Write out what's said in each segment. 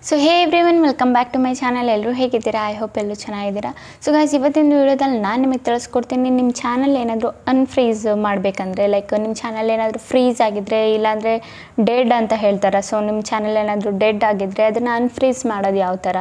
So hey everyone welcome back to my channel. ಎಲ್ಲರೂ ಹೇಗಿದ್ದೀರಾ? I hope ಎಲ್ಲರೂ ಚೆನ್ನಾಗಿದ್ದೀರಾ. ಸೊ ಗೈಸ್, ಇವತ್ತಿನ ವಿಡಿಯೋದಲ್ಲಿ ನಾನು ನಿಮಗೆ ತಿಳಿಸ್ಕೊಡ್ತೀನಿ, ನಿಮ್ಮ ಚಾನಲ್ ಏನಾದರೂ ಅನ್ಫ್ರೀಸ್ ಮಾಡಬೇಕಂದ್ರೆ, ಲೈಕ್ ನಿಮ್ಮ ಚಾನಲ್ ಏನಾದರೂ ಫ್ರೀಸ್ ಆಗಿದ್ದರೆ, ಇಲ್ಲಾಂದರೆ ಡೆಡ್ ಅಂತ ಹೇಳ್ತಾರೆ. ಸೊ ನಿಮ್ಮ ಚಾನಲ್ ಏನಾದರೂ ಡೆಡ್ ಆಗಿದ್ದರೆ ಅದನ್ನು ಅನ್ಫ್ರೀಸ್ ಮಾಡೋದು ಯಾವ ಥರ,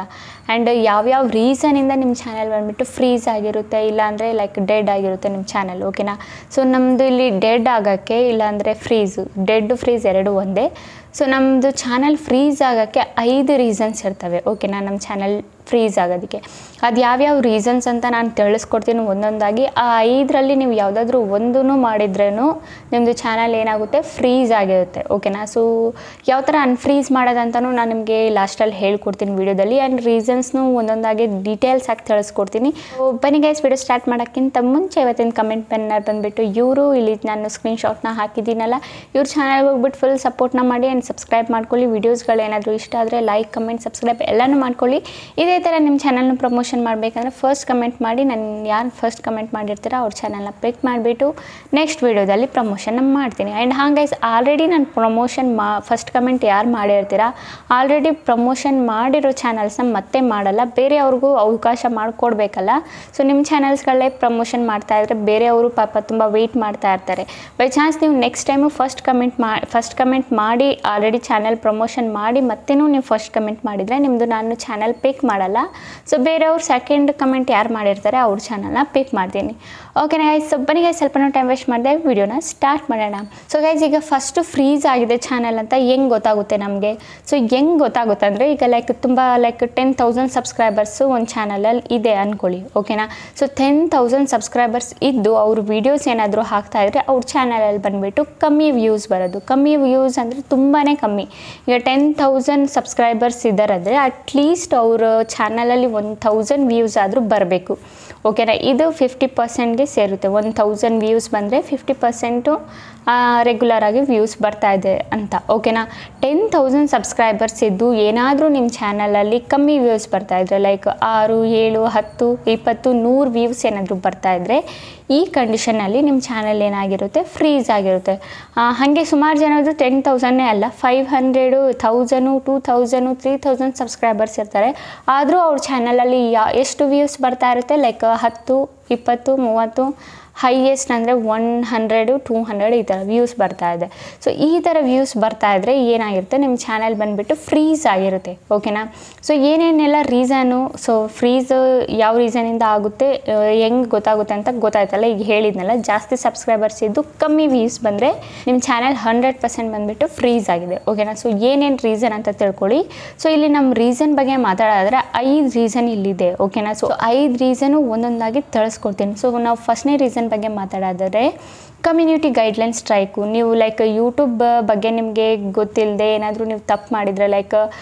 ಆ್ಯಂಡ್ ಯಾವ್ಯಾವ ರೀಸನಿಂದ ನಿಮ್ಮ ಚಾನಲ್ ಬಂದುಬಿಟ್ಟು ಫ್ರೀಸ್ ಆಗಿರುತ್ತೆ, ಇಲ್ಲಾಂದರೆ ಲೈಕ್ ಡೆಡ್ ಆಗಿರುತ್ತೆ ನಿಮ್ಮ ಚಾನಲ್. ಓಕೆನಾ? ಸೊ ನಮ್ಮದು ಇಲ್ಲಿ ಡೆಡ್ ಆಗೋಕ್ಕೆ ಇಲ್ಲಾಂದರೆ ಫ್ರೀಸು, ಡೆಡ್ ಫ್ರೀಸ್ ಎರಡೂ ಒಂದೇ. ಸೊ ನಮ್ಮದು ಚಾನಲ್ ಫ್ರೀಸ್ ಆಗೋಕ್ಕೆ 5 ರೀಸನ್ಸ್ ಇರ್ತವೆ. ಓಕೆನಾ? ನಮ್ಮ ಚಾನಲ್ ಫ್ರೀಸ್ ಆಗೋದಕ್ಕೆ ಅದು ಯಾವ್ಯಾವ ರೀಸನ್ಸ್ ಅಂತ ನಾನು ತಿಳಿಸ್ಕೊಡ್ತೀನಿ ಒಂದೊಂದಾಗಿ. ಆ 5ರಲ್ಲಿ ನೀವು ಯಾವುದಾದ್ರೂ ಒಂದೂ ಮಾಡಿದ್ರೂ ನಿಮ್ಮದು ಚಾನಲ್ ಏನಾಗುತ್ತೆ, ಫ್ರೀಸ್ ಆಗಿರುತ್ತೆ. ಓಕೆನಾ? ಸೊ ಯಾವ ಥರ ಅನ್ಫ್ರೀಸ್ ಮಾಡೋದಂತನೂ ನಾನು ನಿಮಗೆ ಲಾಸ್ಟಲ್ಲಿ ಹೇಳ್ಕೊಡ್ತೀನಿ ವೀಡಿಯೋದಲ್ಲಿ, ಆ್ಯಂಡ್ ರೀಸನ್ಸ್ನು ಒಂದೊಂದಾಗಿ ಡೀಟೇಲ್ಸ್ ಆಗಿ ತಿಳಿಸ್ಕೊಡ್ತೀನಿ. ಬನ್ನಿ ಗೈಸ್, ವಿಡಿಯೋ ಸ್ಟಾರ್ಟ್ ಮಾಡೋಕ್ಕಿಂತ ಮುಂಚೆ ಇವತ್ತಿನ ಕಮೆಂಟ್ ಪೆನ್ನಲ್ಲಿ ಬಂದುಬಿಟ್ಟು ಇವರು ಇಲ್ಲಿ ನಾನು ಸ್ಕ್ರೀನ್ಶಾಟ್ನ ಹಾಕಿದ್ದೀನಲ್ಲ, ಇವ್ರ ಚಾನಲ್ಗೆ ಹೋಗ್ಬಿಟ್ಟು ಫುಲ್ ಸಪೋರ್ಟ್ನ ಮಾಡಿ ಆ್ಯಂಡ್ ಸಬ್ಸ್ಕ್ರೈಬ್ ಮಾಡ್ಕೊಳ್ಳಿ. ವೀಡಿಯೋಸ್ಗಳೇನಾದರೂ ಇಷ್ಟ ಆದರೆ ಲೈಕ್, ಕಮೆಂಟ್, ಸಬ್ಸ್ಕ್ರೈಬ್ ಎಲ್ಲನೂ ಮಾಡ್ಕೊಳ್ಳಿ. ಇದೇ ಥರ ನಿಮ್ಮ ಚಾನಲ್ನ ಪ್ರಮೋಷನ್ ಮಾಡಬೇಕಂದ್ರೆ ಫಸ್ಟ್ ಕಮೆಂಟ್ ಮಾಡಿ, ನಾನು ಯಾರು ಫಸ್ಟ್ ಕಮೆಂಟ್ ಮಾಡಿರ್ತೀರೋ ಅವ್ರ ಚಾನಲ್ನ ಪಿಕ್ ಮಾಡಿಬಿಟ್ಟು ನೆಕ್ಸ್ಟ್ ವೀಡಿಯೋದಲ್ಲಿ ಪ್ರಮೋಷನ್ನ ಮಾಡ್ತೀನಿ. ಆ್ಯಂಡ್ ಹಾಗೆ ಆಲ್ರೆಡಿ ನಾನು ಪ್ರಮೋಷನ್ ಫಸ್ಟ್ ಕಮೆಂಟ್ ಯಾರು ಮಾಡಿರ್ತೀರಾ, ಆಲ್ರೆಡಿ ಪ್ರಮೋಷನ್ ಮಾಡಿರೋ ಚಾನಲ್ಸ್ನ ಮತ್ತೆ ಮಾಡಲ್ಲ, ಬೇರೆಯವ್ರಿಗೂ ಅವಕಾಶ ಮಾಡಿಕೊಡ್ಬೇಕಲ್ಲ. ಸೊ ನಿಮ್ಮ ಚಾನಲ್ಸ್ಗಳೇ ಪ್ರಮೋಷನ್ ಮಾಡ್ತಾಯಿದ್ರೆ ಬೇರೆಯವರು ಪಾಪ ತುಂಬ ವೆಯ್ಟ್ ಮಾಡ್ತಾ ಇರ್ತಾರೆ. ಬೈ ಚಾನ್ಸ್ ನೀವು ನೆಕ್ಸ್ಟ್ ಟೈಮು ಫಸ್ಟ್ ಕಮೆಂಟ್ ಮಾಡಿ ಆಲ್ರೆಡಿ ಚಾನಲ್ ಪ್ರಮೋಷನ್ ಮಾಡಿ ಮತ್ತೇನೂ ನೀವು ಫಸ್ಟ್ ಕಮೆಂಟ್ ಮಾಡಿದರೆ ನಿಮ್ಮದು ನಾನು ಚಾನಲ್ ಪಿಕ್ ಮಾಡಲ್ಲ. ಸೊ ಬೇರೆಯವ್ರು ಸೆಕೆಂಡ್ ಕಮೆಂಟ್ ಯಾರು ಮಾಡಿರ್ತಾರೆ ಅವ್ರ ಚಾನಲ್ನ ಪಿಕ್ ಮಾಡ್ತೀನಿ. ಓಕೆನಾ ಗೈಸ್? ಸೊ ಬನ್ನಿ ಗೈಸ್, ಸ್ವಲ್ಪ ಟೈಮ್ ವೇಸ್ಟ್ ಮಾಡಿದೆ, ವಿಡಿಯೋನ ಸ್ಟಾರ್ಟ್ ಮಾಡೋಣ. ಸೊ ಗೈಸ್, ಈಗ ಫಸ್ಟು ಫ್ರೀಸ್ ಆಗಿದೆ ಚಾನಲ್ ಅಂತ ಹೆಂಗೆ ಗೊತ್ತಾಗುತ್ತೆ ನಮಗೆ? ಸೊ ಹೆಂಗೆ ಗೊತ್ತಾಗುತ್ತೆ ಅಂದರೆ, ಈಗ ತುಂಬ 10,000 ಸಬ್ಸ್ಕ್ರೈಬರ್ಸು ಒಂದು ಚಾನಲಲ್ಲಿ ಇದೆ ಅಂದ್ಕೊಳ್ಳಿ. ಓಕೆನಾ? ಸೊ 10,000 ಸಬ್ಸ್ಕ್ರೈಬರ್ಸ್ ಇದ್ದು ಅವ್ರ ವೀಡಿಯೋಸ್ ಏನಾದರೂ ಹಾಕ್ತಾಯಿದ್ರೆ ಅವ್ರ ಚಾನಲಲ್ಲಿ ಬಂದುಬಿಟ್ಟು ಕಮ್ಮಿ ವ್ಯೂಸ್ ಬರೋದು. ಕಮ್ಮಿ ವ್ಯೂಸ್ ಅಂದರೆ ತುಂಬಾ ಕಮ್ಮಿ. ಈಗ 10,000 ಸಬ್ಸ್ಕ್ರೈಬರ್ಸ್ ಇದ್ದಾರಂದರೆ ಅಟ್ಲೀಸ್ಟ್ ಅವ್ರ ಚಾನಲಲ್ಲಿ 1,000 ವ್ಯೂಸ್ ಆದರೂ ಬರಬೇಕು. ಓಕೆನಾ? ಇದು 50%ಗೆ ಸೇರುತ್ತೆ. 1,000 ವ್ಯೂಸ್ ಬಂದರೆ 50% ರೆಗ್ಯುಲರ್ ಆಗಿ ವ್ಯೂಸ್ ಬರ್ತಾ ಇದೆ ಅಂತ. ಓಕೆನಾ? 10,000 ಸಬ್ಸ್ಕ್ರೈಬರ್ಸ್ ಇದ್ದು ಏನಾದರೂ ನಿಮ್ಮ ಚಾನಲಲ್ಲಿ ಕಮ್ಮಿ ವ್ಯೂಸ್ ಬರ್ತಾಯಿದ್ರೆ, ಲೈಕ್ 6, 7, 10, 20, 100 ವ್ಯೂಸ್ ಏನಾದರೂ ಬರ್ತಾಯಿದ್ರೆ ಈ ಕಂಡೀಷನಲ್ಲಿ ನಿಮ್ಮ ಚಾನಲ್ ಏನಾಗಿರುತ್ತೆ, ಫ್ರೀಸ್ ಆಗಿರುತ್ತೆ. ಹಾಗೆ ಸುಮಾರು ಜನದ್ದು 10,000 ಅಲ್ಲ, 500, 1000, 2000, 3000 ಸಬ್ಸ್ಕ್ರೈಬರ್ಸ್ ಇರ್ತಾರೆ. ಆದರೂ ಅವ್ರ ಚಾನಲಲ್ಲಿ ಎಷ್ಟು ವ್ಯೂಸ್ ಬರ್ತಾ ಇರುತ್ತೆ, ಲೈಕ್ 10, 20, 30, ಹೈಯೆಸ್ಟ್ ಅಂದರೆ 100, 200 ಈ ಥರ ವ್ಯೂಸ್ ಬರ್ತಾ ಇದೆ. ಸೊ ಈ ಥರ ವ್ಯೂಸ್ ಬರ್ತಾ ಇದ್ದರೆ ಏನಾಗಿರುತ್ತೆ, ನಿಮ್ಮ ಚಾನಲ್ ಬಂದುಬಿಟ್ಟು ಫ್ರೀಸ್ ಆಗಿರುತ್ತೆ. ಓಕೆನಾ? ಸೊ ಏನೇನೆಲ್ಲ ರೀಸನು, ಸೊ ಫ್ರೀಸ್ ಯಾವ ರೀಸನಿಂದ ಆಗುತ್ತೆ, ಹೆಂಗೆ ಗೊತ್ತಾಗುತ್ತೆ ಅಂತ ಗೊತ್ತಾಯ್ತಲ್ಲ. ಈಗ ಹೇಳಿದ್ನಲ್ಲ, ಜಾಸ್ತಿ ಸಬ್ಸ್ಕ್ರೈಬರ್ಸ್ ಇದ್ದು ಕಮ್ಮಿ ವ್ಯೂಸ್ ಬಂದರೆ ನಿಮ್ಮ ಚಾನಲ್ 100% ಬಂದುಬಿಟ್ಟು ಫ್ರೀಸ್ ಆಗಿದೆ. ಓಕೆನಾ? ಸೊ ಏನೇನು ರೀಸನ್ ಅಂತ ತಿಳ್ಕೊಳ್ಳಿ. ಸೊ ಇಲ್ಲಿ ನಮ್ಮ ರೀಸನ್ ಬಗ್ಗೆ ಮಾತಾಡೋದಾದರೆ 5 ರೀಸನ್ ಇಲ್ಲಿದೆ. ಓಕೆನಾ? ಸೊ 5 ರೀಸನು ಒಂದೊಂದಾಗಿ ತಿಳಿಸ್ಕೊಡ್ತೀನಿ. ಸೊ ನಾವು ಫಸ್ಟ್ನೇ ರೀಸನ್ ಬಗ್ಗೆ ಮಾತಾಡೋದಾದರೆ ಕಮ್ಯುನಿಟಿ ಗೈಡ್ಲೈನ್ ಸ್ಟ್ರೈಕು. ನೀವು ಲೈಕ್ ಯೂಟ್ಯೂಬ್ ಬಗ್ಗೆ ನಿಮಗೆ ಗೊತ್ತಿಲ್ಲದೆ ಏನಾದರೂ ನೀವು ತಪ್ಪು ಮಾಡಿದರೆ, ಲೈಕ್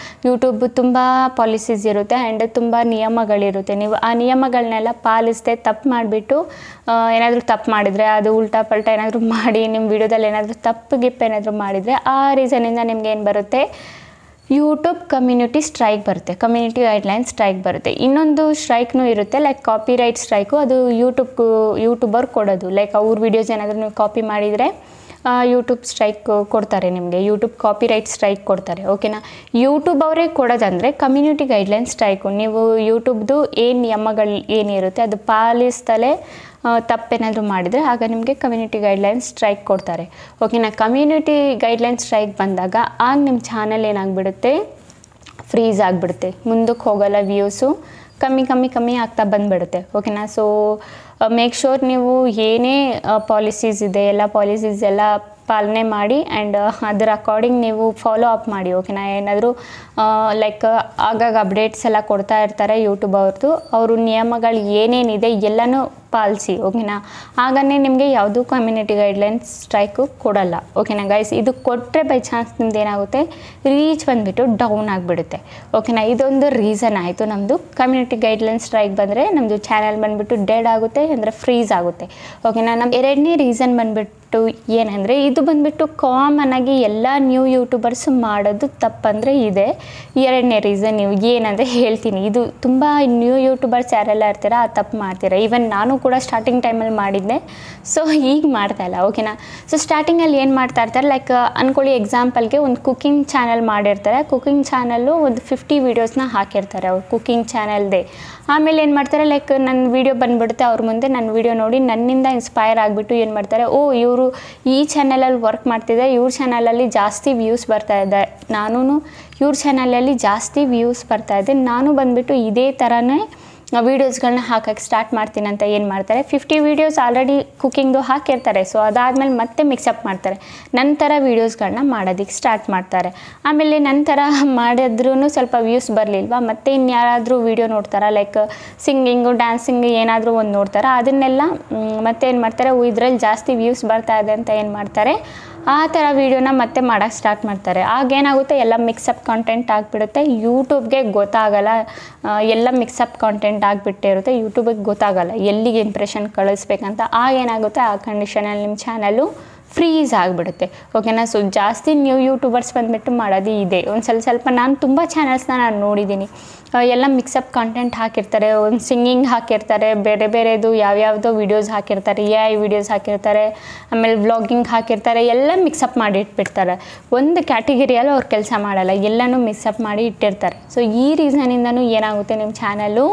ಯೂಟ್ಯೂಬ್ ತುಂಬ ಪಾಲಿಸೀಸ್ ಇರುತ್ತೆ ಆ್ಯಂಡ್ ತುಂಬ ನಿಯಮಗಳಿರುತ್ತೆ. ನೀವು ಆ ನಿಯಮಗಳನ್ನೆಲ್ಲ ಪಾಲಿಸದೆ ತಪ್ಪು ಮಾಡಿಬಿಟ್ಟು ಏನಾದರೂ ತಪ್ಪು ಮಾಡಿದರೆ, ಅದು ಉಲ್ಟಾ ಪಲ್ಟಾ ಏನಾದರೂ ಮಾಡಿ ನಿಮ್ಮ ವಿಡಿಯೋದಲ್ಲಿ ಏನಾದರೂ ತಪ್ಪು ಏನಾದರೂ ಮಾಡಿದರೆ ಆ ರೀಸನಿಂದ ನಿಮ್ಗೆ ಏನು ಬರುತ್ತೆ, ಯೂಟ್ಯೂಬ್ ಕಮ್ಯುನಿಟಿ ಸ್ಟ್ರೈಕ್ ಬರುತ್ತೆ, ಕಮ್ಯುನಿಟಿ ಗೈಡ್ಲೈನ್ ಸ್ಟ್ರೈಕ್ ಬರುತ್ತೆ. ಇನ್ನೊಂದು ಸ್ಟ್ರೈಕ್ನೂ ಇರುತ್ತೆ, ಲೈಕ್ ಕಾಪಿರೈಟ್ ಸ್ಟ್ರೈಕು. ಅದು ಯೂಟ್ಯೂಬರ್ ಕೊಡೋದು, ಲೈಕ್ ಅವ್ರ ವೀಡಿಯೋಸ್ ಏನಾದರೂ ನೀವು ಕಾಪಿ ಮಾಡಿದರೆ ಯೂಟ್ಯೂಬ್ ಸ್ಟ್ರೈಕ್ ಕೊಡ್ತಾರೆ ನಿಮಗೆ, ಯೂಟ್ಯೂಬ್ ಕಾಪಿರೈಟ್ ಸ್ಟ್ರೈಕ್ ಕೊಡ್ತಾರೆ. ಓಕೆನಾ? ಯೂಟ್ಯೂಬ್ ಅವರೇ ಕೊಡೋದಂದರೆ ಕಮ್ಯುನಿಟಿ ಗೈಡ್ಲೈನ್ ಸ್ಟ್ರೈಕು. ನೀವು ಯೂಟ್ಯೂಬ್ದು ಏನು ನಿಯಮಗಳು ಏನಿರುತ್ತೆ ಅದು ಪಾಲಿಸ್ತಲೇ ತಪ್ಪೇನಾದರೂ ಮಾಡಿದರೆ ಆಗ ನಿಮಗೆ ಕಮ್ಯುನಿಟಿ ಗೈಡ್ಲೈನ್ ಸ್ಟ್ರೈಕ್ ಕೊಡ್ತಾರೆ. ಓಕೆನಾ? ಕಮ್ಯುನಿಟಿ ಗೈಡ್ಲೈನ್ ಸ್ಟ್ರೈಕ್ ಬಂದಾಗ ಆಗ ನಿಮ್ಮ ಚಾನಲ್ ಏನಾಗ್ಬಿಡುತ್ತೆ, ಫ್ರೀಸ್ ಆಗಿಬಿಡುತ್ತೆ, ಮುಂದಕ್ಕೆ ಹೋಗೋಲ್ಲ, ವ್ಯೂಸು ಕಮ್ಮಿ ಆಗ್ತಾ ಬಂದುಬಿಡುತ್ತೆ. ಓಕೆನಾ? ಸೊ ಮೇಕ್ ಶೋರ್ ನೀವು ಏನೇ ಪಾಲಿಸೀಸ್ ಇದೆ ಎಲ್ಲ ಪಾಲಿಸೀಸ್ ಎಲ್ಲ ಪಾಲನೆ ಮಾಡಿ ಆ್ಯಂಡ್ ಅದರ ಅಕಾರ್ಡಿಂಗ್ ನೀವು ಫಾಲೋ ಅಪ್ ಮಾಡಿ. ಓಕೆನಾ? ಏನಾದರೂ ಲೈಕ್ ಆಗಾಗ ಅಪ್ಡೇಟ್ಸ್ ಎಲ್ಲ ಕೊಡ್ತಾ ಇರ್ತಾರೆ ಯೂಟ್ಯೂಬ್ ಅವ್ರದ್ದು, ಅವರು ನಿಯಮಗಳು ಏನೇನಿದೆ ಎಲ್ಲನೂ ಪಾಲಿಸಿ. ಓಕೆನಾ? ಆಗನೇ ನಿಮಗೆ ಯಾವುದೂ ಕಮ್ಯುನಿಟಿ ಗೈಡ್ಲೈನ್ಸ್ ಸ್ಟ್ರೈಕು ಕೊಡಲ್ಲ. ಓಕೆನಾ ಗೈಸ್? ಇದು ಕೊಟ್ಟರೆ ಬೈ ಚಾನ್ಸ್ ನಿಮ್ದು ಏನಾಗುತ್ತೆ, ರೀಚ್ ಬಂದುಬಿಟ್ಟು ಡೌನ್ ಆಗಿಬಿಡುತ್ತೆ. ಓಕೆನಾ? ಇದೊಂದು ರೀಸನ್ ಆಯಿತು ನಮ್ಮದು. ಕಮ್ಯುನಿಟಿ ಗೈಡ್ಲೈನ್ ಸ್ಟ್ರೈಕ್ ಬಂದರೆ ನಮ್ಮದು ಚಾನಲ್ ಬಂದುಬಿಟ್ಟು ಡೆಡ್ ಆಗುತ್ತೆ, ಅಂದರೆ ಫ್ರೀಸ್ ಆಗುತ್ತೆ. ಓಕೆನಾ? ನಮ್ಮ ಎರಡನೇ ರೀಸನ್ ಬಂದುಬಿಟ್ಟು ಏನಂದರೆ, ಇದು ಬಂದುಬಿಟ್ಟು ಕಾಮನ್ ಆಗಿ ಎಲ್ಲ ನ್ಯೂ ಯೂಟ್ಯೂಬರ್ಸ್ ಮಾಡೋದು ತಪ್ಪಂದರೆ ಇದೆ. ಎರಡನೇ ರೀಸನ್ ನೀವು ಏನಂದರೆ ಹೇಳ್ತೀನಿ, ಇದು ತುಂಬ ನ್ಯೂ ಯೂಟ್ಯೂಬರ್ಸ್ ಯಾರೆಲ್ಲ ಇರ್ತೀರ ಆ ತಪ್ಪು ಮಾಡ್ತೀರಾ. ಈವನ್ ನಾನು ಕೂಡ ಸ್ಟಾರ್ಟಿಂಗ್ ಟೈಮಲ್ಲಿ ಮಾಡಿದ್ದೆ, ಸೊ ಈಗ ಮಾಡ್ತಾಯಿಲ್ಲ, ಓಕೆನಾ. ಸೊ ಸ್ಟಾರ್ಟಿಂಗಲ್ಲಿ ಏನು ಮಾಡ್ತಾ ಇರ್ತಾರೆ, ಲೈಕ್ ಅಂದ್ಕೊಳ್ಳಿ ಎಕ್ಸಾಂಪಲ್ಗೆ ಒಂದು ಕುಕ್ಕಿಂಗ್ ಚಾನಲ್ ಮಾಡಿರ್ತಾರೆ, ಕುಕ್ಕಿಂಗ್ ಚಾನಲ್ಲು ಒಂದು 50 ವೀಡಿಯೋಸ್ನ ಹಾಕಿರ್ತಾರೆ ಅವ್ರು ಕುಕ್ಕಿಂಗ್ ಚಾನಲ್ದೇ. ಆಮೇಲೆ ಏನು ಮಾಡ್ತಾರೆ, ಲೈಕ್ ನನ್ನ ವೀಡಿಯೋ ಬಂದುಬಿಡುತ್ತೆ ಅವ್ರ ಮುಂದೆ, ನನ್ನ ವೀಡಿಯೋ ನೋಡಿ ನನ್ನಿಂದ ಇನ್ಸ್ಪೈರ್ ಆಗಿಬಿಟ್ಟು ಏನು ಮಾಡ್ತಾರೆ, ಓ ಇವರು ಈ ಚಾನಲಲ್ಲಿ ವರ್ಕ್ ಮಾಡ್ತಿದ್ದೆ, ಇವ್ರ ಚಾನಲಲ್ಲಿ ಜಾಸ್ತಿ ವ್ಯೂಸ್ ಬರ್ತಾಯಿದೆ, ನಾನು ಇವ್ರ ಚಾನಲಲ್ಲಿ ಜಾಸ್ತಿ ವ್ಯೂಸ್ ಬರ್ತಾಯಿದೆ, ನಾನು ಬಂದುಬಿಟ್ಟು ಇದೇ ಥರನೇ ವೀಡಿಯೋಸ್ಗಳನ್ನ ಹಾಕೋಕ್ಕೆ ಸ್ಟಾರ್ಟ್ ಮಾಡ್ತೀನಿ ಅಂತ ಏನು ಮಾಡ್ತಾರೆ, 50 ವೀಡಿಯೋಸ್ ಆಲ್ರೆಡಿ ಕುಕ್ಕಿಂಗ್ದು ಹಾಕಿರ್ತಾರೆ. ಸೊ ಅದಾದಮೇಲೆ ಮತ್ತೆ ಮಿಕ್ಸಪ್ ಮಾಡ್ತಾರೆ, ನಂತರ ವೀಡಿಯೋಸ್ಗಳನ್ನ ಮಾಡೋದಕ್ಕೆ ಸ್ಟಾರ್ಟ್ ಮಾಡ್ತಾರೆ. ಆಮೇಲೆ ನಂತರ ಮಾಡಿದ್ರೂ ಸ್ವಲ್ಪ ವ್ಯೂಸ್ ಬರಲಿಲ್ವಾ, ಮತ್ತೆ ಇನ್ಯಾರಾದರೂ ವೀಡಿಯೋ ನೋಡ್ತಾರೆ, ಲೈಕ್ ಸಿಂಗಿಂಗು ಡ್ಯಾನ್ಸಿಂಗ್ ಏನಾದರೂ ಒಂದು ನೋಡ್ತಾರೆ, ಅದನ್ನೆಲ್ಲ ಮತ್ತೆ ಏನು ಮಾಡ್ತಾರೆ, ಇದರಲ್ಲಿ ಜಾಸ್ತಿ ವ್ಯೂಸ್ ಬರ್ತಾ ಇದೆ ಅಂತ ಏನು ಮಾಡ್ತಾರೆ, ಆ ಥರ ವೀಡಿಯೋನ ಮತ್ತೆ ಮಾಡೋಕ್ಕೆ ಸ್ಟಾರ್ಟ್ ಮಾಡ್ತಾರೆ. ಆಗೇನಾಗುತ್ತೆ, ಎಲ್ಲ ಮಿಕ್ಸಪ್ ಕಾಂಟೆಂಟ್ ಆಗಿಬಿಡುತ್ತೆ, ಯೂಟ್ಯೂಬ್ಗೆ ಗೊತ್ತಾಗಲ್ಲ, ಎಲ್ಲ ಮಿಕ್ಸಪ್ ಕಾಂಟೆಂಟ್ ಆಗಿಬಿಟ್ಟಿರುತ್ತೆ, ಯೂಟ್ಯೂಬಿಗೆ ಗೊತ್ತಾಗಲ್ಲ ಎಲ್ಲಿಗೆ ಇಂಪ್ರೆಷನ್ ಕಳಿಸ್ಬೇಕಂತ. ಆಗೇನಾಗುತ್ತೆ, ಆ ಕಂಡೀಷನಲ್ಲಿ ನಿಮ್ಮ ಚಾನಲ್ಲು ಫ್ರೀಸ್ ಆಗಿಬಿಡುತ್ತೆ, ಓಕೆನಾ. ಸೊ ಜಾಸ್ತಿ ನ್ಯೂ ಯೂಟ್ಯೂಬರ್ಸ್ ಬಂದುಬಿಟ್ಟು ಮಾಡೋದು ಇದೆ. ಒಂದು ಸ್ವಲ್ಪ ನಾನು ತುಂಬ ಚಾನಲ್ಸ್ನ ನಾನು ನೋಡಿದ್ದೀನಿ, ಎಲ್ಲ ಮಿಕ್ಸಪ್ ಕಾಂಟೆಂಟ್ ಹಾಕಿರ್ತಾರೆ, ಒಂದು ಸಿಂಗಿಂಗ್ ಹಾಕಿರ್ತಾರೆ, ಬೇರೆ ಬೇರೆದು ಯಾವ್ಯಾವುದೋ ವೀಡಿಯೋಸ್ ಹಾಕಿರ್ತಾರೆ, AI ವೀಡಿಯೋಸ್ ಹಾಕಿರ್ತಾರೆ, ಆಮೇಲೆ ವ್ಲಾಗಿಂಗ್ ಹಾಕಿರ್ತಾರೆ, ಎಲ್ಲ ಮಿಕ್ಸಪ್ ಮಾಡಿ ಇಟ್ಬಿಡ್ತಾರೆ. ಒಂದು ಕ್ಯಾಟಗಿರಿಯಲ್ಲಿ ಅವ್ರು ಕೆಲಸ ಮಾಡಲ್ಲ, ಎಲ್ಲನೂ ಮಿಕ್ಸಪ್ ಮಾಡಿ ಇಟ್ಟಿರ್ತಾರೆ. ಸೊ ಈ ರೀಸನಿಂದನೂ ಏನಾಗುತ್ತೆ, ನಿಮ್ಮ ಚಾನಲ್ಲು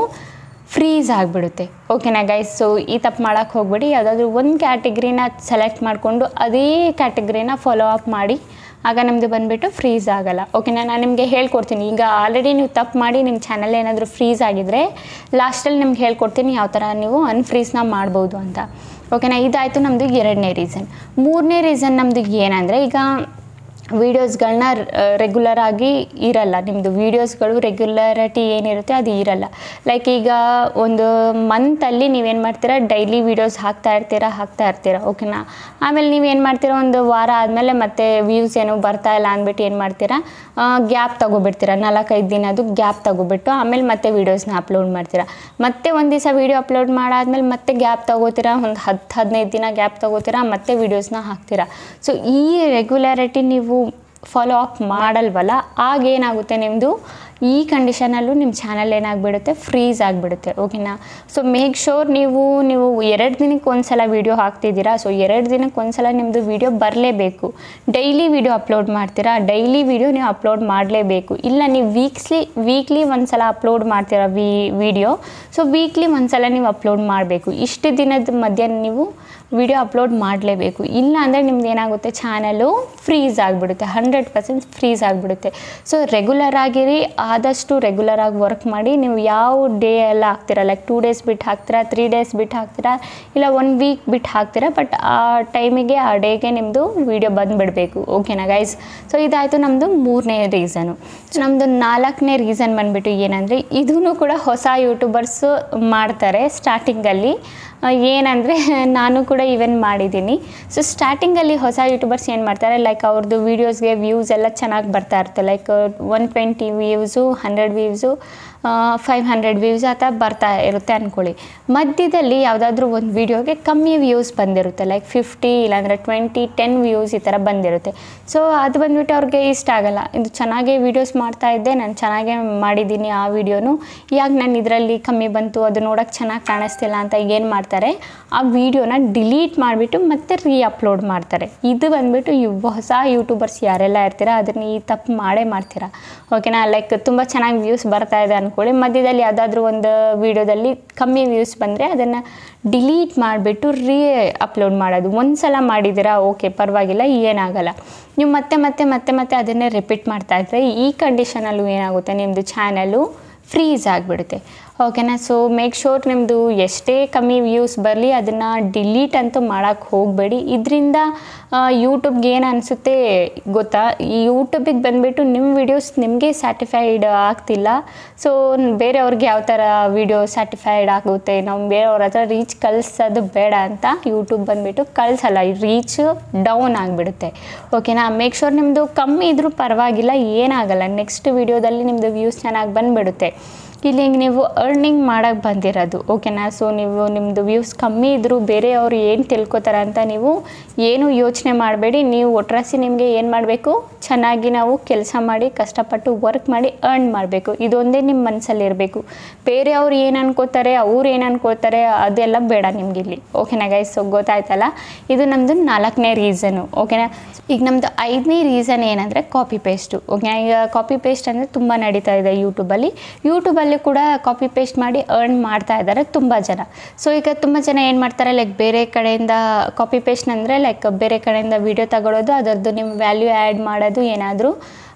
ಫ್ರೀಸ್ ಆಗಿಬಿಡುತ್ತೆ, ಓಕೆನಾ ಗೈಸ್. ಸೊ ಈ ತಪ್ಪು ಮಾಡೋಕ್ಕೆ ಹೋಗ್ಬೇಡಿ, ಯಾವುದಾದ್ರೂ ಒಂದು ಕ್ಯಾಟಗ್ರಿನ ಸೆಲೆಕ್ಟ್ ಮಾಡಿಕೊಂಡು ಅದೇ ಕ್ಯಾಟಗ್ರಿನ ಫಾಲೋ ಅಪ್ ಮಾಡಿ, ಆಗ ನಮ್ಮದು ಬಂದುಬಿಟ್ಟು ಫ್ರೀಸ್ ಆಗೋಲ್ಲ, ಓಕೆನಾ. ನಾನು ನಿಮಗೆ ಹೇಳ್ಕೊಡ್ತೀನಿ, ಈಗ ಆಲ್ರೆಡಿ ನೀವು ತಪ್ಪು ಮಾಡಿ ನಿಮ್ಮ ಚಾನಲ್ ಏನಾದರೂ ಫ್ರೀಸ್ ಆಗಿದ್ದರೆ ಲಾಸ್ಟಲ್ಲಿ ನಿಮ್ಗೆ ಹೇಳ್ಕೊಡ್ತೀನಿ ಯಾವ ಥರ ನೀವು ಅನ್ಫ್ರೀಸ್ನ ಮಾಡ್ಬೋದು ಅಂತ, ಓಕೆನಾ. ಇದಾಯಿತು ನಮ್ಮದು 2ನೇ ರೀಸನ್. 3ನೇ ರೀಸನ್ ನಮ್ಮದು ಏನಂದರೆ, ಈಗ ವೀಡಿಯೋಸ್ಗಳನ್ನ ರೆಗ್ಯುಲರಾಗಿ ಇರಲ್ಲ, ನಿಮ್ಮದು ವೀಡಿಯೋಸ್ಗಳು ರೆಗ್ಯುಲರಿಟಿ ಏನಿರುತ್ತೆ ಅದು ಇರಲ್ಲ. ಲೈಕ್ ಈಗ ಒಂದು ಮಂತಲ್ಲಿ ನೀವೇನು ಮಾಡ್ತೀರಾ, ಡೈಲಿ ವೀಡಿಯೋಸ್ ಹಾಕ್ತಾ ಇರ್ತೀರಾ, ಓಕೆನಾ. ಆಮೇಲೆ ನೀವೇನು ಮಾಡ್ತೀರಾ, ಒಂದು ವಾರ ಆದಮೇಲೆ ಮತ್ತೆ ವ್ಯೂಸ್ ಏನೂ ಬರ್ತಾ ಇಲ್ಲ ಅಂದ್ಬಿಟ್ಟು ಏನು ಮಾಡ್ತೀರಾ, ಗ್ಯಾಪ್ ತೊಗೊಬಿಡ್ತೀರಾ, 4-5 ದಿನದ್ದು ಗ್ಯಾಪ್ ತೊಗೊಬಿಟ್ಟು ಆಮೇಲೆ ಮತ್ತೆ ವೀಡಿಯೋಸ್ನ ಅಪ್ಲೋಡ್ ಮಾಡ್ತೀರಾ. ಮತ್ತೆ ಒಂದು ದಿವಸ ವೀಡಿಯೋ ಅಪ್ಲೋಡ್ ಮಾಡಾದ್ಮೇಲೆ ಮತ್ತೆ ಗ್ಯಾಪ್ ತೊಗೋತೀರಾ, ಒಂದು 10-15 ದಿನ ಗ್ಯಾಪ್ ತೊಗೋತೀರಾ, ಮತ್ತೆ ವೀಡಿಯೋಸ್ನ ಹಾಕ್ತೀರಾ. ಸೊ ಈ ರೆಗ್ಯುಲಾರಿಟಿ ನೀವು ಫಾಲೋ ಅಪ್ ಮಾಡಲ್ವಲ್ಲ, ಆಗೇನಾಗುತ್ತೆ, ನಿಮ್ಮದು ಈ ಕಂಡೀಷನಲ್ಲೂ ನಿಮ್ಮ ಚಾನಲ್ ಏನಾಗಿಬಿಡುತ್ತೆ, ಫ್ರೀಸ್ ಆಗಿಬಿಡುತ್ತೆ, ಓಕೆನಾ. ಸೊ ಮೇಕ್ ಶೋರ್ ನೀವು 2 ದಿನಕ್ಕೆ ಒಂದು ಸಲ ವೀಡಿಯೋ ಹಾಕ್ತಿದ್ದೀರಾ, ಸೊ 2 ದಿನಕ್ಕೆ ಒಂದು ಸಲ ನಿಮ್ಮದು ವೀಡಿಯೋ ಬರಲೇಬೇಕು. ಡೈಲಿ ವೀಡಿಯೋ ಅಪ್ಲೋಡ್ ಮಾಡ್ತೀರಾ, ಡೈಲಿ ವೀಡಿಯೋ ನೀವು ಅಪ್ಲೋಡ್ ಮಾಡಲೇಬೇಕು. ಇಲ್ಲ ನೀವು ವೀಕ್ಲಿ ಒಂದು ಸಲ ಅಪ್ಲೋಡ್ ಮಾಡ್ತೀರಾ ವೀಡಿಯೋ, ಸೊ ವೀಕ್ಲಿ ಒಂದು ಸಲ ನೀವು ಅಪ್ಲೋಡ್ ಮಾಡಬೇಕು. ಇಷ್ಟು ದಿನದ ಮಧ್ಯೆ ನೀವು ವೀಡಿಯೋ ಅಪ್ಲೋಡ್ ಮಾಡಲೇಬೇಕು, ಇಲ್ಲ ಅಂದರೆ ನಿಮ್ದು ಏನಾಗುತ್ತೆ, ಚಾನಲು ಫ್ರೀಸ್ ಆಗಿಬಿಡುತ್ತೆ, 100% ಫ್ರೀಸ್ ಆಗಿಬಿಡುತ್ತೆ. ಸೊ ರೆಗ್ಯುಲರ್ ಆಗಿರಿ, ಆದಷ್ಟು ರೆಗ್ಯುಲರಾಗಿ ವರ್ಕ್ ಮಾಡಿ. ನೀವು ಯಾವ ಡೇ ಎಲ್ಲ ಹಾಕ್ತೀರಾ, ಲೈಕ್ 2 ಡೇಸ್ ಬಿಟ್ಟು ಹಾಕ್ತೀರಾ, 3 ಡೇಸ್ ಬಿಟ್ಟು ಹಾಕ್ತೀರಾ, ಇಲ್ಲ 1 ವೀಕ್ ಬಿಟ್ಟು ಹಾಕ್ತೀರಾ, ಬಟ್ ಆ ಟೈಮಿಗೆ ಆ ಡೇಗೆ ನಿಮ್ಮದು ವೀಡಿಯೋ ಬಂದುಬಿಡಬೇಕು, ಓಕೆನಾ ಗೈಸ್. ಸೊ ಇದಾಯಿತು ನಮ್ಮದು 3ನೇ ರೀಸನು. ಸೊ ನಮ್ಮದು 4ನೇ ರೀಸನ್ ಬಂದುಬಿಟ್ಟು ಏನಂದರೆ, ಇದೂ ಕೂಡ ಹೊಸ ಯೂಟ್ಯೂಬರ್ಸು ಮಾಡ್ತಾರೆ ಸ್ಟಾರ್ಟಿಂಗಲ್ಲಿ. ಏನಂದರೆ ನಾನು ಕೂಡ ಈವೆನ್ ಮಾಡಿದ್ದೀನಿ. ಸೊ ಸ್ಟಾರ್ಟಿಂಗಲ್ಲಿ ಹೊಸ ಯೂಟ್ಯೂಬರ್ಸ್ ಏನು ಮಾಡ್ತಾರೆ, ಲೈಕ್ ಅವ್ರದ್ದು ವೀಡಿಯೋಸ್ಗೆ ವ್ಯೂಸ್ ಎಲ್ಲ ಚೆನ್ನಾಗಿ ಬರ್ತಾ ಇರುತ್ತೆ, ಲೈಕ್ 120 ವ್ಯೂಸು, 100 ವ್ಯೂಸು, 500 ವ್ಯೂಸ್ ಆ ಥರ ಬರ್ತಾ ಇರುತ್ತೆ ಅಂದ್ಕೊಳ್ಳಿ. ಮಧ್ಯದಲ್ಲಿ ಯಾವುದಾದ್ರೂ ಒಂದು ವೀಡಿಯೋಗೆ ಕಮ್ಮಿ ವ್ಯೂಸ್ ಬಂದಿರುತ್ತೆ, ಲೈಕ್ 50 ಇಲ್ಲಾಂದರೆ 20, 10 ವ್ಯೂಸ್ ಈ ಥರ ಬಂದಿರುತ್ತೆ. ಸೊ ಅದು ಬಂದುಬಿಟ್ಟು ಅವ್ರಿಗೆ ಇಷ್ಟ ಆಗೋಲ್ಲ, ಇದು ಚೆನ್ನಾಗೇ ವೀಡಿಯೋಸ್ ಮಾಡ್ತಾಯಿದ್ದೆ, ನಾನು ಚೆನ್ನಾಗೇ ಮಾಡಿದ್ದೀನಿ ಆ ವೀಡಿಯೋನು, ಯಾಕೆ ನಾನು ಇದರಲ್ಲಿ ಕಮ್ಮಿ ಬಂತು, ಅದು ನೋಡೋಕ್ಕೆ ಚೆನ್ನಾಗಿ ಕಾಣಿಸ್ತಿಲ್ಲ ಅಂತ ಏನು ಮಾಡ್ತಾರೆ, ಆ ವೀಡಿಯೋನ ಡಿಲೀಟ್ ಮಾಡಿಬಿಟ್ಟು ಮತ್ತೆ ಅಪ್ಲೋಡ್ ಮಾಡ್ತಾರೆ. ಇದು ಬಂದುಬಿಟ್ಟು ಹೊಸ ಯೂಟ್ಯೂಬರ್ಸ್ ಯಾರೆಲ್ಲ ಇರ್ತೀರಾ ಅದನ್ನು ಈ ತಪ್ಪು ಮಾಡ್ತೀರಾ, ಓಕೆನಾ. ಲೈಕ್ ತುಂಬ ಚೆನ್ನಾಗಿ ವ್ಯೂಸ್ ಬರ್ತಾ ಇದೆ ಅಂದ್ಕೊಳ್ಳಿ, ಮಧ್ಯದಲ್ಲಿ ಯಾವುದಾದ್ರೂ ಒಂದು ವೀಡಿಯೋದಲ್ಲಿ ಕಮ್ಮಿ ವ್ಯೂಸ್ ಬಂದರೆ ಅದನ್ನು ಡಿಲೀಟ್ ಮಾಡಿಬಿಟ್ಟು ಅಪ್ಲೋಡ್ ಮಾಡೋದು. ಒಂದು ಸಲ ಮಾಡಿದ್ದೀರಾ, ಓಕೆ ಪರವಾಗಿಲ್ಲ, ಏನಾಗಲ್ಲ. ನೀವು ಮತ್ತೆ ಅದನ್ನೇ ರಿಪೀಟ್ ಮಾಡ್ತಾಯಿದ್ರೆ ಈ ಕಂಡೀಷನಲ್ಲೂ ಏನಾಗುತ್ತೆ, ನಿಮ್ಮದು ಚಾನಲ್ಲು ಫ್ರೀಸ್ ಆಗಿಬಿಡುತ್ತೆ, ಓಕೆನಾ. ಸೊ ಮೇಕ್ ಶೋರ್ ನಿಮ್ಮದು ಎಷ್ಟೇ ಕಮ್ಮಿ ವ್ಯೂಸ್ ಬರಲಿ ಅದನ್ನು ಡಿಲೀಟ್ ಅಂತೂ ಮಾಡೋಕ್ಕೆ ಹೋಗಬೇಡಿ. ಇದರಿಂದ ಯೂಟ್ಯೂಬ್ಗೆ ಏನು ಅನಿಸುತ್ತೆ ಗೊತ್ತಾ, ಈ ಯೂಟ್ಯೂಬಿಗೆ ಬಂದುಬಿಟ್ಟು ನಿಮ್ಮ ವೀಡಿಯೋಸ್ ನಿಮಗೆ ಸ್ಯಾಟಿಫೈಡ್ ಆಗ್ತಿಲ್ಲ, ಸೊ ಬೇರೆಯವ್ರಿಗೆ ಯಾವ ಥರ ವೀಡಿಯೋ ಸ್ಯಾಟಿಫೈಡ್ ಆಗುತ್ತೆ, ನಾವು ಬೇರೆಯವ್ರ ಹತ್ರ ರೀಚ್ ಕಳಿಸೋದು ಬೇಡ ಅಂತ ಯೂಟ್ಯೂಬ್ ಬಂದುಬಿಟ್ಟು ಕಳಿಸಲ್ಲ, ರೀಚ್ ಡೌನ್ ಆಗಿಬಿಡುತ್ತೆ, ಓಕೆನಾ. ಮೇಕ್ ಶೋರ್ ನಿಮ್ಮದು ಕಮ್ಮಿ ಇದ್ದರೂ ಪರವಾಗಿಲ್ಲ, ಏನಾಗಲ್ಲ, ನೆಕ್ಸ್ಟ್ ವೀಡಿಯೋದಲ್ಲಿ ನಿಮ್ಮದು ವ್ಯೂಸ್ ಚೆನ್ನಾಗಿ ಬಂದುಬಿಡುತ್ತೆ. ಇಲ್ಲಿ ನೀವು ಅರ್ನಿಂಗ್ ಮಾಡೋಕ್ಕೆ ಬಂದಿರೋದು ಓಕೆನಾ. ಸೊ ನೀವು ನಿಮ್ಮದು ವ್ಯೂಸ್ ಕಮ್ಮಿ ಇದ್ದರೂ ಬೇರೆಯವರು ಏನು ತಿಳ್ಕೊತಾರೆ ಅಂತ ನೀವು ಏನು ಯೋಚನೆ ಮಾಡಬೇಡಿ. ನೀವು ಒಟ್ರಾಸಿ ನಿಮಗೆ ಏನು ಮಾಡಬೇಕು, ಚೆನ್ನಾಗಿ ನಾವು ಕೆಲಸ ಮಾಡಿ ಕಷ್ಟಪಟ್ಟು ವರ್ಕ್ ಮಾಡಿ ಅರ್ನ್ ಮಾಡಬೇಕು. ಇದೊಂದೇ ನಿಮ್ಮ ಮನಸ್ಸಲ್ಲಿ ಇರಬೇಕು. ಬೇರೆಯವ್ರು ಏನು ಅನ್ಕೋತಾರೆ, ಅವ್ರು ಏನು ಅನ್ಕೋತಾರೆ ಅದೆಲ್ಲ ಬೇಡ ನಿಮಗಿಲ್ಲಿ ಓಕೆನಾ ಗೈಸ್. ಸೊ ಗೊತ್ತಾಯ್ತಲ್ಲ, ಇದು ನಮ್ಮದು 4ನೇ ರೀಸನು ಓಕೆನಾ. ಈಗ ನಮ್ಮದು 5ನೇ ರೀಸನ್ ಏನಂದರೆ ಕಾಪಿ ಪೇಸ್ಟು ಓಕೆನಾ. ಈಗ ಕಾಪಿ ಪೇಸ್ಟ್ ಅಂದರೆ ತುಂಬ ನಡೀತಾ ಇದೆ ಯೂಟ್ಯೂಬಲ್ಲಿ ಕೂಡ ಕಾಪಿ ಪೇಸ್ಟ್ ಮಾಡಿ ಅರ್ನ್ ಮಾಡ್ತಾ ಇದ್ದಾರೆ ತುಂಬ ಜನ. ಸೊ ಈಗ ತುಂಬ ಜನ ಏನು ಮಾಡ್ತಾರೆ, ಲೈಕ್ ಬೇರೆ ಕಡೆಯಿಂದ ಕಾಪಿ ಪೇಸ್ಟ್ ಅಂದರೆ ಲೈಕ್ ಬೇರೆ ಕಡೆಯಿಂದ ವೀಡಿಯೋ ತಗೊಳ್ಳೋದು, ಅದರದ್ದು ನಿಮ್ಮ ವ್ಯಾಲ್ಯೂ ಆ್ಯಡ್ ಮಾಡೋದು, ಏನಾದರೂ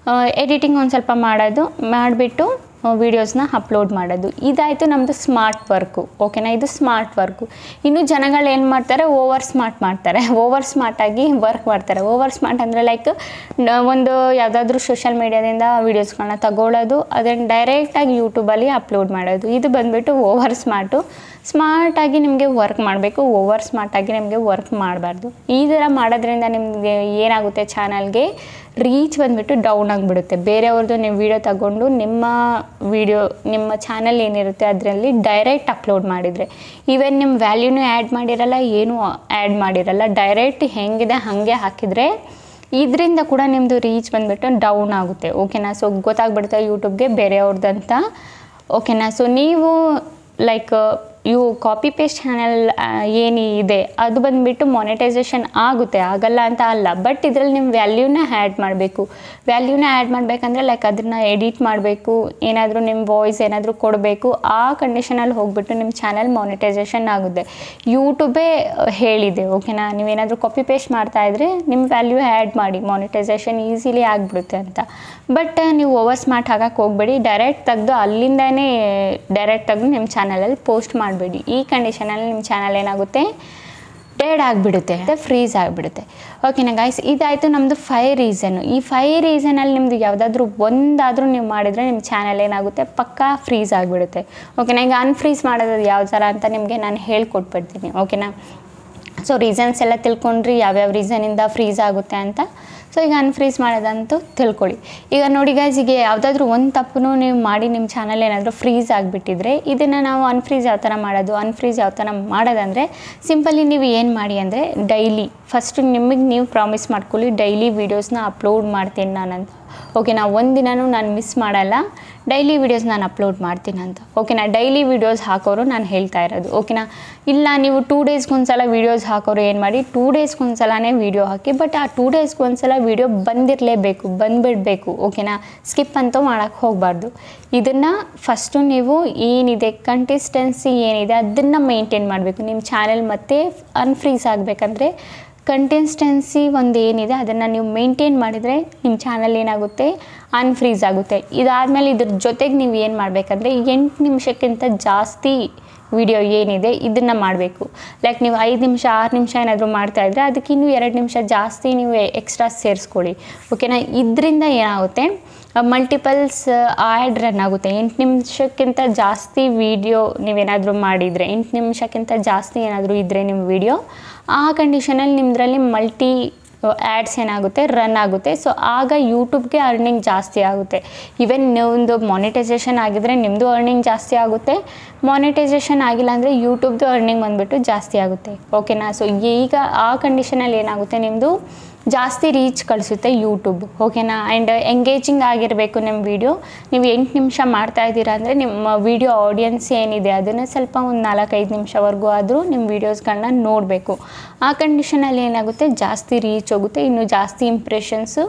ಎಡಿಟಿಂಗ್ ಒಂದು ಸ್ವಲ್ಪ ಮಾಡೋದು, ಮಾಡಿಬಿಟ್ಟು ವೀಡಿಯೋಸ್ನ ಅಪ್ಲೋಡ್ ಮಾಡೋದು. ಇದಾಯಿತು ನಮ್ಮದು ಸ್ಮಾರ್ಟ್ ವರ್ಕು ಓಕೆನಾ. ಇದು ಸ್ಮಾರ್ಟ್ ವರ್ಕು. ಇನ್ನು ಜನಗಳು ಏನು ಮಾಡ್ತಾರೆ, ಓವರ್ ಸ್ಮಾರ್ಟಾಗಿ ವರ್ಕ್ ಮಾಡ್ತಾರೆ. ಓವರ್ ಸ್ಮಾರ್ಟ್ ಅಂದರೆ ಲೈಕ್ ಒಂದು ಯಾವುದಾದ್ರೂ ಸೋಷಿಯಲ್ ಮೀಡಿಯಾದಿಂದ ವೀಡಿಯೋಸ್ಗಳನ್ನ ತಗೊಳ್ಳೋದು, ಅದನ್ನು ಡೈರೆಕ್ಟಾಗಿ ಯೂಟ್ಯೂಬಲ್ಲಿ ಅಪ್ಲೋಡ್ ಮಾಡೋದು. ಇದು ಬಂದುಬಿಟ್ಟು ಓವರ್ ಸ್ಮಾರ್ಟಾಗಿ ನಿಮಗೆ ವರ್ಕ್ ಮಾಡಬೇಕು, ಓವರ್ ಸ್ಮಾರ್ಟಾಗಿ ನಿಮಗೆ ವರ್ಕ್ ಮಾಡಬಾರ್ದು. ಈ ಥರ ಮಾಡೋದ್ರಿಂದ ನಿಮಗೆ ಏನಾಗುತ್ತೆ, ಚಾನಲ್ಗೆ ರೀಚ್ ಬಂದುಬಿಟ್ಟು ಡೌನ್ ಆಗಿಬಿಡುತ್ತೆ. ಬೇರೆಯವ್ರದ್ದು ನೀವು ವೀಡಿಯೋ ತಗೊಂಡು ನಿಮ್ಮ ಚಾನಲ್ ಏನಿರುತ್ತೆ ಅದರಲ್ಲಿ ಡೈರೆಕ್ಟ್ ಅಪ್ಲೋಡ್ ಮಾಡಿದರೆ ಈವನ್ ನಿಮ್ಮ ವ್ಯಾಲ್ಯೂನೂ ಆ್ಯಡ್ ಮಾಡಿರಲ್ಲ, ಏನೂ ಆ್ಯಡ್ ಮಾಡಿರಲ್ಲ, ಡೈರೆಕ್ಟ್ ಹೆಂಗಿದೆ ಹಾಗೆ ಹಾಕಿದರೆ ಇದರಿಂದ ಕೂಡ ನಿಮ್ಮದು ರೀಚ್ ಬಂದುಬಿಟ್ಟು ಡೌನ್ ಆಗುತ್ತೆ ಓಕೆನಾ. ಸೊ ಗೊತ್ತಾಗ್ಬಿಡುತ್ತೆ ಯೂಟ್ಯೂಬ್ಗೆ ಬೇರೆಯವ್ರದ್ದಂತ ಓಕೆನಾ. ಸೊ ನೀವು ಲೈಕ್ ಕಾಪಿ ಪೇಸ್ಟ್ ಚಾನಲ್ ಏನಿದೆ ಅದು ಬಂದುಬಿಟ್ಟು ಮಾನಿಟೈಸೇಷನ್ ಆಗುತ್ತೆ, ಆಗಲ್ಲ ಅಂತ ಅಲ್ಲ. ಬಟ್ ಇದರಲ್ಲಿ ನಿಮ್ಮ ವ್ಯಾಲ್ಯೂನ ಆ್ಯಡ್ ಮಾಡಬೇಕಂದ್ರೆ ಲೈಕ್ ಅದನ್ನು ಎಡಿಟ್ ಮಾಡಬೇಕು, ಏನಾದರೂ ನಿಮ್ಮ ವಾಯ್ಸ್ ಏನಾದರೂ ಕೊಡಬೇಕು. ಆ ಕಂಡೀಷನಲ್ಲಿ ಹೋಗ್ಬಿಟ್ಟು ನಿಮ್ಮ ಚಾನಲ್ ಮಾನಿಟೈಸೇಷನ್ ಆಗುತ್ತೆ. ಯೂಟ್ಯೂಬೇ ಹೇಳಿದೆ ಓಕೆನಾ. ನೀವೇನಾದರೂ ಕಾಪಿ ಪೇಸ್ಟ್ ಮಾಡ್ತಾಯಿದ್ರೆ ನಿಮ್ಮ ವ್ಯಾಲ್ಯೂ ಆ್ಯಡ್ ಮಾಡಿ, ಮಾನಿಟೈಸೇಷನ್ ಈಸಿಲಿ ಆಗಿಬಿಡುತ್ತೆ ಅಂತ. ಬಟ್ ನೀವು ಓವರ್ ಸ್ಮಾರ್ಟ್ ಆಗಕ್ಕೆ ಹೋಗಬೇಡಿ, ಡೈರೆಕ್ಟ್ ತೆಗೆದು ಅಲ್ಲಿಂದನೇ ನಿಮ್ಮ ಚಾನಲಲ್ಲಿ ಪೋಸ್ಟ್ ಮಾಡಬೇಡಿ. ಈ ಕಂಡೀಷನಲ್ಲಿ ನಿಮ್ಮ ಚಾನಲ್ ಏನಾಗುತ್ತೆ, ಡೆಡ್ ಆಗಿಬಿಡುತ್ತೆ, ಫ್ರೀಸ್ ಆಗಿಬಿಡುತ್ತೆ ಓಕೆನಾ ಗೈಸ್. ಇದಾಯಿತು ನಮ್ಮದು 5 ರೀಸನ್ನು. ಈ 5 ರೀಸನಲ್ಲಿ ನಿಮ್ಮದು ಯಾವುದಾದ್ರೂ ಒಂದಾದರೂ ನೀವು ಮಾಡಿದರೆ ನಿಮ್ಮ ಚಾನಲ್ ಏನಾಗುತ್ತೆ, ಪಕ್ಕಾ ಫ್ರೀಸ್ ಆಗಿಬಿಡುತ್ತೆ ಓಕೆನಾ. ಈಗ ಅನ್ಫ್ರೀಸ್ ಮಾಡೋದು ಯಾವ ಥರ ಅಂತ ನಿಮಗೆ ನಾನು ಹೇಳ್ಕೊಟ್ಬಿಡ್ತೀನಿ ಓಕೆನಾ. ಸೊ ರೀಸನ್ಸ್ ಎಲ್ಲ ತಿಳ್ಕೊಂಡ್ರಿ, ಯಾವ್ಯಾವ ರೀಸನಿಂದ ಫ್ರೀಸ್ ಆಗುತ್ತೆ ಅಂತ. ಸೊ ಈಗ ಅನ್ಫ್ರೀಸ್ ಮಾಡೋದಂತೂ ತಿಳ್ಕೊಳ್ಳಿ. ಈಗ ನೋಡಿ ಗೈಸ್, ಈಗ ಯಾವುದಾದ್ರೂ ಒಂದು ತಪ್ಪು ನೀವು ಮಾಡಿ ನಿಮ್ಮ ಚಾನಲ್ ಏನಾದರೂ ಫ್ರೀಸ್ ಆಗಿಬಿಟ್ಟಿದ್ರೆ ಇದನ್ನು ನಾವು ಅನ್ಫ್ರೀಸ್ ಯಾವ ಥರ ಮಾಡೋದಂದರೆ ಸಿಂಪಲಿ ನೀವು ಏನು ಮಾಡಿ ಅಂದರೆ ಡೈಲಿ ಫಸ್ಟು ನಿಮಗೆ ನೀವು ಪ್ರಾಮಿಸ್ ಮಾಡ್ಕೊಳ್ಳಿ, ಡೈಲಿ ವೀಡಿಯೋಸ್ನ ಅಪ್ಲೋಡ್ ಮಾಡ್ತೀನಿ ನಾನಂತ ಓಕೆನಾ. ಒಂದಿನೂ ನಾನು ಮಿಸ್ ಮಾಡಲ್ಲ, ಡೈಲಿ ವೀಡಿಯೋಸ್ ನಾನು ಅಪ್ಲೋಡ್ ಮಾಡ್ತೀನಿ ಅಂತ ಓಕೆನಾ. ಡೈಲಿ ವೀಡಿಯೋಸ್ ಹಾಕೋರು ನಾನು ಹೇಳ್ತಾ ಇರೋದು ಓಕೆನಾ. ಇಲ್ಲ ನೀವು 2 ಡೇಸ್ಗೊಂದ್ಸಲ ವೀಡಿಯೋಸ್ ಹಾಕೋರು ಏನು ಮಾಡಿ, 2 ಡೇಸ್ಗೊಂದ್ಸಲನೇ ವೀಡಿಯೋ ಹಾಕಿ. ಬಟ್ ಆ 2 ಡೇಸ್ಗೊಂದ್ಸಲ ವೀಡಿಯೋ ಬಂದುಬಿಡಬೇಕು ಓಕೆನಾ. ಸ್ಕಿಪ್ ಅಂತೂ ಮಾಡೋಕ್ಕೆ ಹೋಗಬಾರ್ದು. ಇದನ್ನು ಫಸ್ಟು ನೀವು ಏನಿದೆ ಕನ್ಸಿಸ್ಟೆನ್ಸಿ ಏನಿದೆ ಅದನ್ನು ಮೇಂಟೈನ್ ಮಾಡಬೇಕು. ನಿಮ್ಮ ಚಾನಲ್ ಮತ್ತೆ ಅನ್ಫ್ರೀಸ್ ಆಗಬೇಕಂದ್ರೆ ಕನ್ಸಿಸ್ಟೆನ್ಸಿ ಒಂದು ಏನಿದೆ ಅದನ್ನು ನೀವು ಮೇಂಟೈನ್ ಮಾಡಿದರೆ ನಿಮ್ಮ ಚಾನಲ್ ಏನಾಗುತ್ತೆ, ಅನ್ಫ್ರೀಸ್ ಆಗುತ್ತೆ. ಇದಾದಮೇಲೆ ಇದ್ರ ಜೊತೆಗೆ ನೀವು ಏನು ಮಾಡಬೇಕಂದ್ರೆ 8 ನಿಮಿಷಕ್ಕಿಂತ ಜಾಸ್ತಿ ವಿಡಿಯೋ ಏನಿದೆ ಇದನ್ನು ಮಾಡಬೇಕು. ಲೈಕ್ ನೀವು 5 ನಿಮಿಷ 6 ನಿಮಿಷ ಏನಾದರೂ ಮಾಡ್ತಾಯಿದ್ರೆ ಅದಕ್ಕೆ ಇನ್ನೂ 2 ನಿಮಿಷ ಜಾಸ್ತಿ ನೀವು ಎಕ್ಸ್ಟ್ರಾ ಸೇರಿಸ್ಕೊಳ್ಳಿ ಓಕೆನಾ. ಇದರಿಂದ ಏನಾಗುತ್ತೆ, ಮಲ್ಟಿಪಲ್ಸ್ ಆ್ಯಡ್ ರನ್ ಆಗುತ್ತೆ. 8 ನಿಮಿಷಕ್ಕಿಂತ ಜಾಸ್ತಿ ವೀಡಿಯೋ ನೀವೇನಾದರೂ ಮಾಡಿದರೆ, 8 ನಿಮಿಷಕ್ಕಿಂತ ಜಾಸ್ತಿ ಏನಾದರೂ ಇದ್ದರೆ ನಿಮ್ಮ ವೀಡಿಯೋ, ಆ ಕಂಡೀಷನಲ್ಲಿ ನಿಮ್ಮದ್ರಲ್ಲಿ ಮಲ್ಟಿ ಆ್ಯಡ್ಸ್ ಏನಾಗುತ್ತೆ ರನ್ ಆಗುತ್ತೆ. ಸೊ ಆಗ ಯೂಟ್ಯೂಬ್ಗೆ ಅರ್ನಿಂಗ್ ಜಾಸ್ತಿ ಆಗುತ್ತೆ. ಈವನ್ ಒಂದು ಮಾನಿಟೈಸೇಷನ್ ಆಗಿದರೆ ನಿಮ್ಮದು ಅರ್ನಿಂಗ್ ಜಾಸ್ತಿ ಆಗುತ್ತೆ, ಮಾನಿಟೈಸೇಷನ್ ಆಗಿಲ್ಲ ಅಂದರೆ ಯೂಟ್ಯೂಬ್ದು ಅರ್ನಿಂಗ್ ಬಂದುಬಿಟ್ಟು ಜಾಸ್ತಿ ಆಗುತ್ತೆ ಓಕೆನಾ. ಸೊ ಈಗ ಆ ಕಂಡೀಷನಲ್ಲಿ ಏನಾಗುತ್ತೆ, ನಿಮ್ಮದು ಜಾಸ್ತಿ ರೀಚ್ ಕಳಿಸುತ್ತೆ ಯೂಟ್ಯೂಬ್ ಓಕೆನಾ. ಆ್ಯಂಡ್ ಎಂಗೇಜಿಂಗ್ ಆಗಿರಬೇಕು ನಿಮ್ಮ ವೀಡಿಯೋ. ನೀವು 8 ನಿಮಿಷ ಮಾಡ್ತಾಯಿದ್ದೀರಾ ಅಂದರೆ ನಿಮ್ಮ ವೀಡಿಯೋ ಆಡಿಯನ್ಸ್ ಏನಿದೆ ಅದನ್ನು ಸ್ವಲ್ಪ ಒಂದು 4-5 ನಿಮಿಷವರೆಗೂ ಆದರೂ ನಿಮ್ಮ ವೀಡಿಯೋಸ್ಗಳನ್ನ ನೋಡಬೇಕು. ಆ ಕಂಡೀಷನಲ್ಲಿ ಏನಾಗುತ್ತೆ, ಜಾಸ್ತಿ ರೀಚ್ ಹೋಗುತ್ತೆ, ಇನ್ನೂ ಜಾಸ್ತಿ ಇಂಪ್ರೆಷನ್ಸು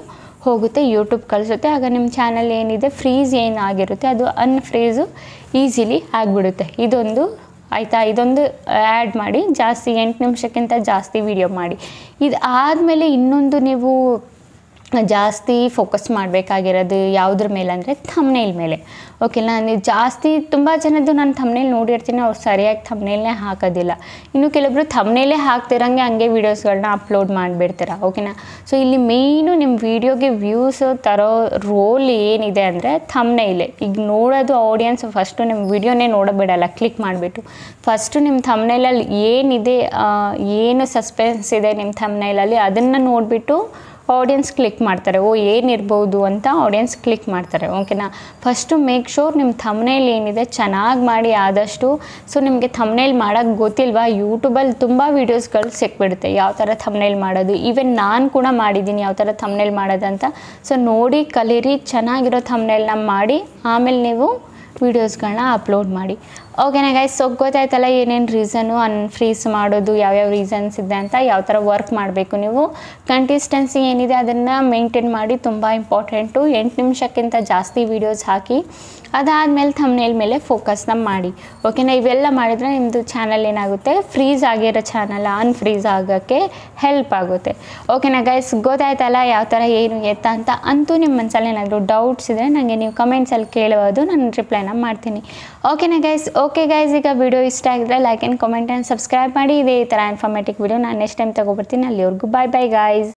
ಹೋಗುತ್ತೆ, ಯೂಟ್ಯೂಬ್ ಕಳಿಸುತ್ತೆ. ಆಗ ನಿಮ್ಮ ಚಾನಲ್ ಏನಿದೆ ಫ್ರೀಸ್ ಏನಾಗಿರುತ್ತೆ ಅದು ಅನ್ಫ್ರೀಸು ಈಸಿಲಿ ಆಗಿಬಿಡುತ್ತೆ. ಇದೊಂದು ಆಯಿತಾ. ಇದೊಂದು ಆ್ಯಡ್ ಮಾಡಿ, ಜಾಸ್ತಿ 8 ನಿಮಿಷಕ್ಕಿಂತ ಜಾಸ್ತಿ ವೀಡಿಯೋ ಮಾಡಿ. ಇದು ಆದಮೇಲೆ ಇನ್ನೊಂದು ನೀವು ಜಾಸ್ತಿ ಫೋಕಸ್ ಮಾಡಬೇಕಾಗಿರೋದು ಯಾವುದ್ರ ಮೇಲೆ ಅಂದರೆ ಥಂಬ್ನೇಲ್ ಮೇಲೆ ಓಕೆನಾ. ನೀವು ಜಾಸ್ತಿ ತುಂಬ ಜನದ್ದು ನಾನು ಥಂಬ್ನೇಲ್ ನೋಡಿರ್ತೀನಿ, ಅವ್ರು ಸರಿಯಾಗಿ ಥಂಬ್ನೇಲ್ನೇ ಹಾಕೋದಿಲ್ಲ. ಇನ್ನು ಕೆಲವೊಬ್ರು ಥಂಬ್ನೇಲೇ ಹಾಕ್ತಿರಂಗೆ ಹಂಗೆ ವೀಡಿಯೋಸ್ಗಳನ್ನ ಅಪ್ಲೋಡ್ ಮಾಡಿಬಿಡ್ತೀರ ಓಕೆನಾ. ಸೊ ಇಲ್ಲಿ ಮೇಯ್ನು ನಿಮ್ಮ ವೀಡಿಯೋಗೆ ವ್ಯೂಸ್ ತರೋ ರೋಲ್ ಏನಿದೆ ಅಂದರೆ ಥಂಬ್ನೇಲೇ. ಈಗ ನೋಡೋದು ಆಡಿಯನ್ಸ್ ಫಸ್ಟು ನಿಮ್ಮ ವೀಡಿಯೋನೇ ನೋಡಬಿಡಲ್ಲ, ಕ್ಲಿಕ್ ಮಾಡಿಬಿಟ್ಟು ಫಸ್ಟು ನಿಮ್ಮ ಥಂಬ್ನೇಲಲ್ಲಿ ಏನಿದೆ, ಏನು ಸಸ್ಪೆನ್ಸ್ ಇದೆ ನಿಮ್ಮ ಥಂಬ್ನೇಲಲ್ಲಿ ಅದನ್ನು ನೋಡಿಬಿಟ್ಟು ಆಡಿಯನ್ಸ್ ಕ್ಲಿಕ್ ಮಾಡ್ತಾರೆ, ಓ ಏನಿರ್ಬೋದು ಅಂತ ಆಡಿಯನ್ಸ್ ಕ್ಲಿಕ್ ಮಾಡ್ತಾರೆ. ಓಕೆನಾ. ಫಸ್ಟು ಮೇಕ್ ಶೋರ್ ನಿಮ್ಮ ಥಂಬ್ನೇಲ್ ಏನಿದೆ ಚೆನ್ನಾಗಿ ಮಾಡಿ ಆದಷ್ಟು. ಸೊ ನಿಮಗೆ ಥಂಬ್ನೇಲ್ ಮಾಡೋಕ್ಕೆ ಗೊತ್ತಿಲ್ವಾ, ಯೂಟ್ಯೂಬಲ್ಲಿ ತುಂಬ ವೀಡಿಯೋಸ್ಗಳು ಸಿಕ್ಬಿಡುತ್ತೆ ಯಾವ ಥರ ಥಂಬ್ನೇಲ್ ಮಾಡೋದು. ಈವನ್ ನಾನು ಕೂಡ ಮಾಡಿದ್ದೀನಿ ಯಾವ ಥರ ಥಂಬ್ನೇಲ್ ಮಾಡೋದಂತ. ಸೊ ನೋಡಿ ಕಲೀರಿ, ಚೆನ್ನಾಗಿರೋ ಥಂಬ್ನೇಲ್ನ ಮಾಡಿ ಆಮೇಲೆ ನೀವು ವೀಡಿಯೋಸ್ಗಳನ್ನ ಅಪ್ಲೋಡ್ ಮಾಡಿ. ಓಕೆನಾ ಗೈಸ್. ಸೊ ಗೊತ್ತಾಯ್ತಲ್ಲ ಏನೇನು ರೀಸನು ಅನ್ಫ್ರೀಸ್ ಮಾಡೋದು, ಯಾವ್ಯಾವ ರೀಸನ್ಸ್ ಇದೆ ಅಂತ, ಯಾವ ಥರ ವರ್ಕ್ ಮಾಡಬೇಕು ನೀವು. ಕನ್ಸಿಸ್ಟೆನ್ಸಿ ಏನಿದೆ ಅದನ್ನು ಮೇಂಟೈನ್ ಮಾಡಿ, ತುಂಬ ಇಂಪಾರ್ಟೆಂಟು. 8 ನಿಮಿಷಕ್ಕಿಂತ ಜಾಸ್ತಿ ವೀಡಿಯೋಸ್ ಹಾಕಿ, ಅದಾದಮೇಲೆ ಥಂಬ್ನೇಲ್ ಮೇಲೆ ಫೋಕಸ್ನ ಮಾಡಿ. ಓಕೆನಾ. ಇವೆಲ್ಲ ಮಾಡಿದರೆ ನಿಮ್ಮದು ಚಾನಲ್ ಏನಾಗುತ್ತೆ, ಫ್ರೀಸ್ ಆಗಿರೋ ಚಾನಲ್ ಅನ್ಫ್ರೀಸ್ ಆಗೋಕ್ಕೆ ಹೆಲ್ಪ್ ಆಗುತ್ತೆ. ಓಕೆನಾ ಗೈಸ್. ಗೊತ್ತಾಯ್ತಲ್ಲ ಯಾವ ಥರ ಏನು ಎತ್ತ ಅಂತ. ಅಂತೂ ನಿಮ್ಮ ಮನಸ್ಸಲ್ಲಿ ಏನಾದರೂ ಡೌಟ್ಸ್ ಇದ್ದರೆ ನನಗೆ ನೀವು ಕಮೆಂಟ್ಸಲ್ಲಿ ಕೇಳಬಹುದು, ನಾನು ರಿಪ್ಲೈನ ಮಾಡ್ತೀನಿ. ಓಕೆನಾ ಗೈಸ್. ಓಕೆ ಗೈಸ್, ಈಗ ವಿಡಿಯೋ ಇಷ್ಟ ಆಗಿದ್ರೆ like and comment and subscribe ಮಾಡಿ. ಇದೇ ಈ ಥರ ಇನ್ಫಾರ್ಮೇಟಿವ್ ವಿಡಿಯೋ ನಾನು ನೆಕ್ಸ್ಟ್ ಟೈಮ್ ತೊಗೊಬರ್ತೀನಿ. ಅಲ್ಲಿವರೆಗೂ ಬಾಯ್ ಬಾಯ್ ಗೈಸ್.